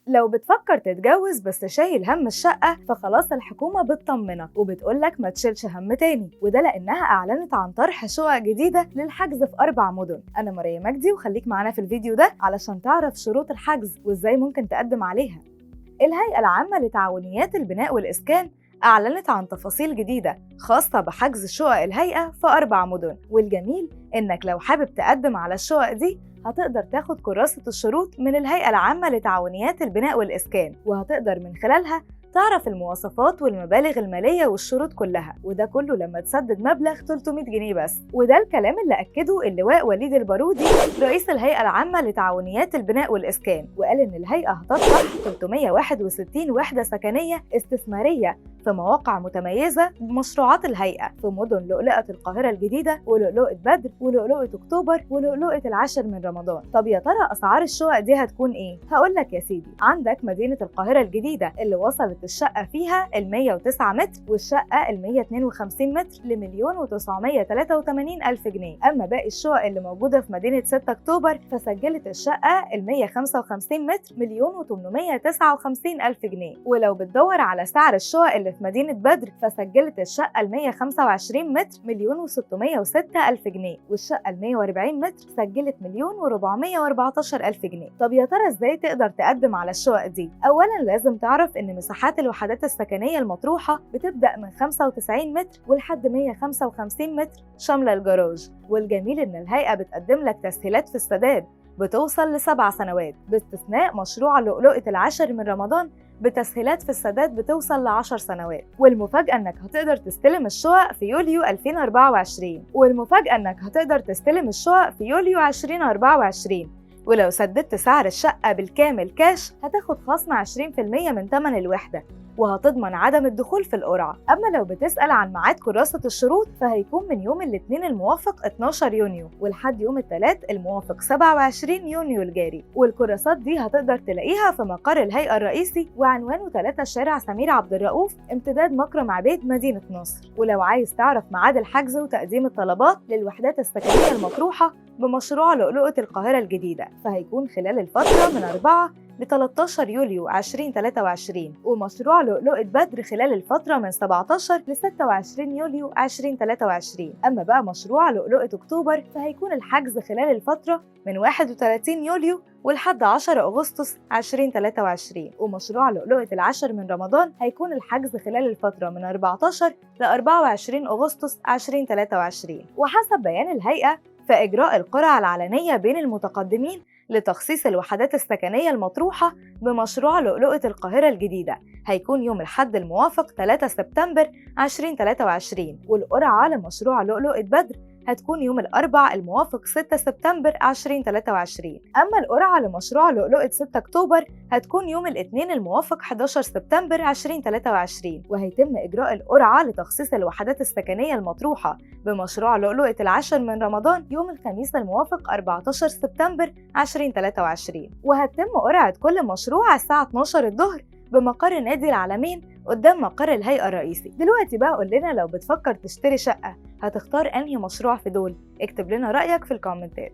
لو بتفكر تتجوز بس شايل هم الشقة، فخلاص الحكومة بتطمنك وبتقولك ما تشيلش هم تاني، وده لأنها أعلنت عن طرح شقق جديدة للحجز في 4 مدن. أنا مريم مجدي وخليك معانا في الفيديو ده علشان تعرف شروط الحجز وإزاي ممكن تقدم عليها. الهيئة العامة لتعاونيات البناء والإسكان أعلنت عن تفاصيل جديدة خاصة بحجز شقق الهيئة في 4 مدن، والجميل إنك لو حابب تقدم على الشقق دي هتقدر تاخد كراسة الشروط من الهيئة العامة لتعاونيات البناء والإسكان، وهتقدر من خلالها تعرف المواصفات والمبالغ المالية والشروط كلها، وده كله لما تسدد مبلغ 300 جنيه بس. وده الكلام اللي أكده اللواء وليد البارودي رئيس الهيئة العامة لتعاونيات البناء والإسكان، وقال إن الهيئة هتطرح 361 وحدة سكنية استثمارية في مواقع متميزة بمشروعات الهيئة في مدن لؤلؤة القاهرة الجديدة ولؤلؤة بدر ولؤلؤة أكتوبر ولؤلؤة العاشر من رمضان. طب يا ترى أسعار الشقق دي هتكون إيه؟ هقولك يا سيدي، عندك مدينة القاهرة الجديدة اللي وصلت الشقة فيها 109 متر والشقة 152 متر ل1,983,000 جنيه. أما باقي الشقق اللي موجودة في مدينة 6 أكتوبر فسجلت الشقة 155 متر 1,859,000 جنيه. ولو بتدور على سعر الشقق اللي في مدينة بدر فسجلت الشقة 125 متر 1,606,000 جنيه، والشقة 140 متر سجلت 1,414,000 جنيه. طب يا ترى ازاي تقدر تقدم على الشقق دي؟ أولا لازم تعرف إن مساحات الوحدات السكنية المطروحة بتبدأ من 95 متر ولحد 155 متر شاملة الجراج، والجميل إن الهيئة بتقدم لك تسهيلات في السداد بتوصل ل7 سنوات، باستثناء مشروع لؤلؤة العاشر من رمضان بتسهيلات في السداد بتوصل ل10 سنوات. والمفاجأة إنك هتقدر تستلم الشقق في يوليو 2024، ولو سددت سعر الشقة بالكامل كاش هتاخد خصم 20% من ثمن الوحدة، وهتضمن عدم الدخول في القرعة. أما لو بتسأل عن ميعاد كراسة الشروط فهيكون من يوم الاثنين الموافق 12 يونيو ولحد يوم الثلاث الموافق 27 يونيو الجاري، والكراسات دي هتقدر تلاقيها في مقر الهيئة الرئيسي وعنوانه 3 شارع سمير عبد الرؤوف امتداد مكرم عبيد مدينة نصر. ولو عايز تعرف ميعاد الحجز وتقديم الطلبات للوحدات السكنية المطروحة بمشروع لؤلؤة القاهرة الجديدة فهيكون خلال الفترة من 4 ل 13 يوليو 2023، ومشروع لؤلؤة بدر خلال الفترة من 17 ل 26 يوليو 2023. أما بقى مشروع لؤلؤة أكتوبر فهيكون الحجز خلال الفترة من 31 يوليو ولحد 10 أغسطس 2023، ومشروع لؤلؤة العاشر من رمضان هيكون الحجز خلال الفترة من 14 ل 24 أغسطس 2023. وحسب بيان الهيئة فإجراء القرعة العلنية بين المتقدمين لتخصيص الوحدات السكنية المطروحة بمشروع لؤلؤة القاهرة الجديدة هيكون يوم الأحد الموافق 3 سبتمبر 2023، والقرعة لمشروع لؤلؤة بدر هتكون يوم الأربعاء الموافق 6 سبتمبر 2023. أما القرعة لمشروع لؤلؤة 6 أكتوبر هتكون يوم الاثنين الموافق 11 سبتمبر 2023، وهيتم إجراء القرعة لتخصيص الوحدات السكنية المطروحة بمشروع لؤلؤة العاشر من رمضان يوم الخميس الموافق 14 سبتمبر 2023، وهتتم قرعة كل مشروع الساعة 12 الظهر بمقر نادي العالمين قدام مقر الهيئة الرئيسي. دلوقتي بقى قول لنا لو بتفكر تشتري شقة هتختار أنهي مشروع في دول؟ اكتب لنا رأيك في الكومنتات.